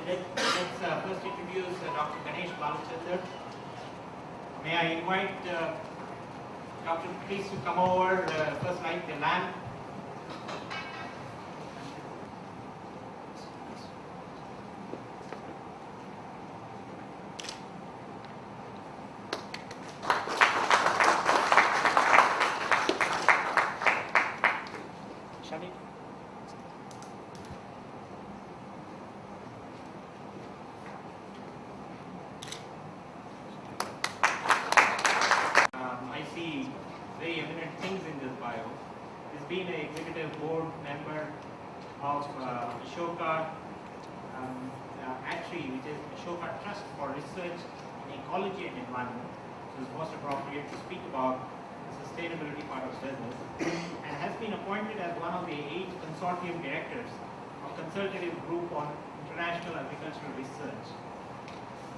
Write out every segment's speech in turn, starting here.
let's first introduce Dr.GanesanBalachander. May I invite Dr. Please to come over, first light the lamp. I see very eminent things in this bio. He's been an executive board member of Ashoka, ATREE, which is Ashoka Trust for Research in Ecology and Environment. So it's most appropriate to speak about the sustainability part of business, and has been appointed as one of the 8 consortium directors of Consultative Group on International Agricultural Research.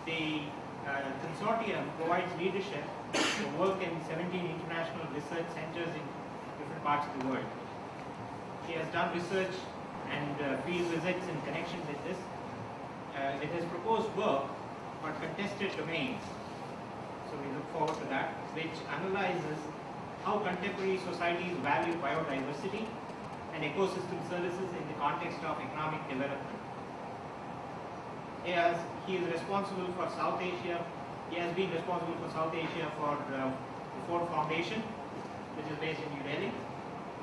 The consortium provides leadership to work in 17 international research centers in different parts of the world. He has done research and field visits in connection with this. It has proposed work for contested domains, so we look forward to that, which analyzes how contemporary societies value biodiversity and ecosystem services in the context of economic development. He is responsible for South Asia. He has been responsible for South Asia for the Ford Foundation, which is based in New Delhi.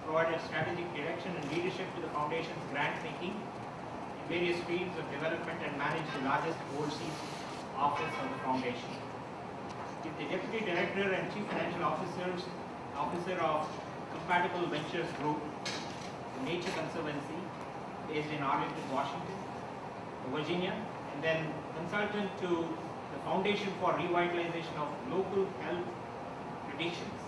Provided strategic direction and leadership to the foundation's grant making in various fields of development, and managed the largest overseas office of the foundation. He is the Deputy Director and Chief Financial Officer of Compatible Ventures Group, a nature conservancy based in Arlington, Washington, Virginia, and then consultant to the Foundation for Revitalization of Local Health Traditions.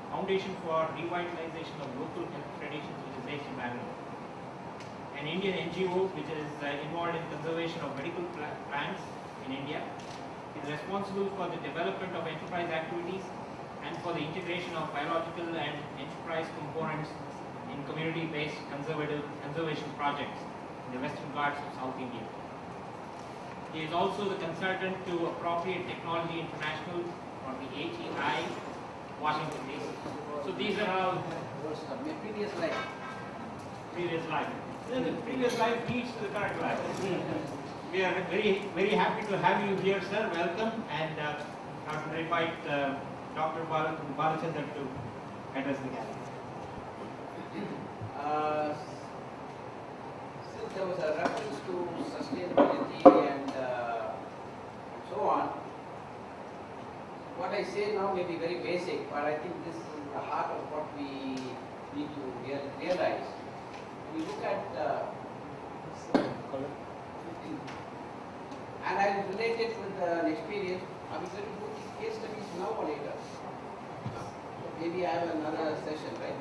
Foundation for Revitalization of Local Health Traditions, which is based in Bangalore. An Indian NGO which is involved in conservation of medical plants in India. Is responsible for the development of enterprise activities and for the integration of biological and enterprise components in community-based conservation projects in the Western Ghats of South India. He is also the consultant to Appropriate Technology International, or the ATREE, Washington, D.C. So these are all previous life. Previous life. The previous life leads to the current life. We are very, very happy to have you here, sir. Welcome, and I would invite Dr. Balachander to address the gathering. Since there was a reference to sustainability and so on, what I say now may be very basic, but I think this is the heart of what we need to realize. When you look at and I'll relate it with an experience. Are we going to do these case studies now or later? So maybe I have another session, right?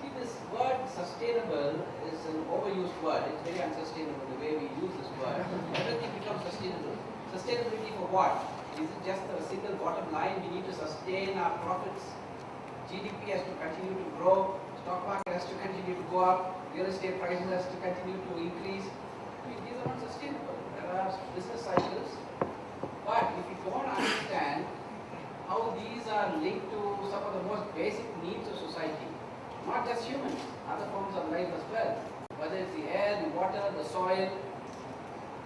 See, this word sustainable is an overused word. It's very unsustainable the way we use this word. Everything becomes sustainable. Sustainability for what? Is it just a single bottom line? We need to sustain our profits. GDP has to continue to grow. Stock market has to continue to go up. Real estate prices has to continue to increase. These are not sustainable. There are business cycles. But if you don't understand how these are linked to some of the most basic needs of society, not just humans, other forms of life as well, whether it's the air, the water, the soil,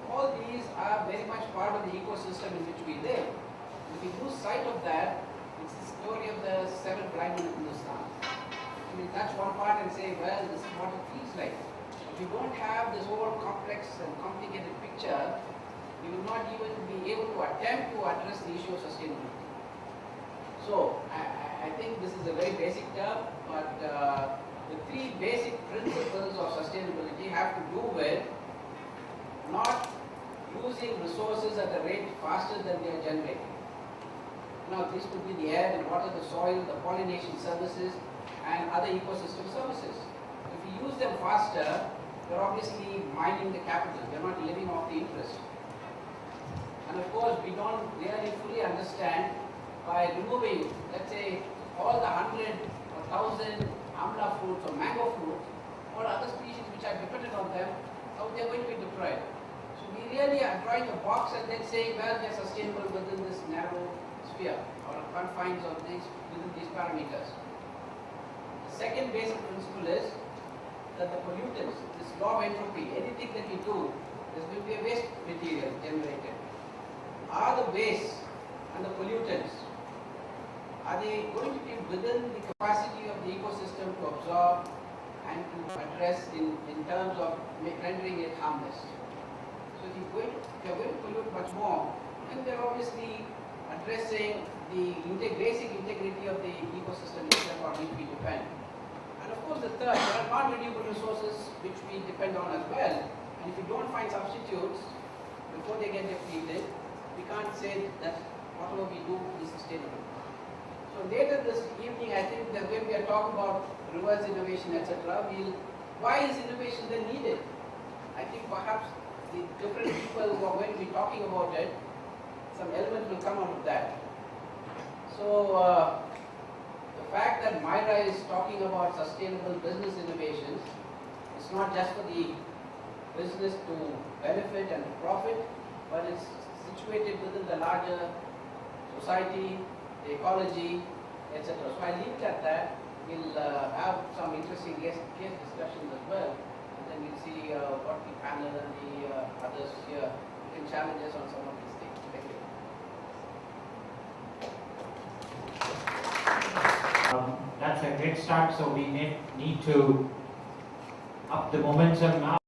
all these are very much part of the ecosystem in which we live. If we lose sight of that, it's the story of the 7 blind men in Hindustan. We touch one part and say, well, this is what it feels like. If we don't have this whole complex and complicated picture, we will not even be able to attempt to address the issue of sustainability. So, I think this is a very basic term, but the 3 basic principles of sustainability have to do with not using resources at a rate faster than they are generated. Now, this could be the air, the water, the soil, the pollination services, and other ecosystem services. If we use them faster, we're obviously mining the capital. We're not living off the interest. And of course, we don't really fully understand by removing, let's say, all the 100 or 1000 amla fruits or mango fruits or other species which are dependent on them, how they are going to be deployed. So we really are drawing a box and then saying, well, they are sustainable within this narrow sphere or confines of these within these parameters. The second basic principle is that the pollutants, this law of entropy, anything that we do, there will be a waste material generated. Are the waste and the pollutants, are they going to be within the capacity of the ecosystem to absorb and to address in terms of rendering it harmless? So if you're going to pollute much more, then they're obviously addressing the basic integrity of the ecosystem itself on which we depend. And of course the third, there are non-renewable resources which we depend on as well. And if you don't find substitutes before they get depleted, we can't say that whatever we do is sustainable. So later this evening, I think that when we are talking about reverse innovation, etc., why is innovation then needed? I think perhaps the different people who are going to be talking about it, some element will come out of that. So the fact that MYRA is talking about sustainable business innovations, it's not just for the business to benefit and to profit, but it's situated within the larger society, the ecology, etc. So I leave it at that. We'll have some interesting case discussions as well, and then we'll see what the panel and the others here can challenge us on some of these things. Thank you. That's a great start, so we need to up the momentum now.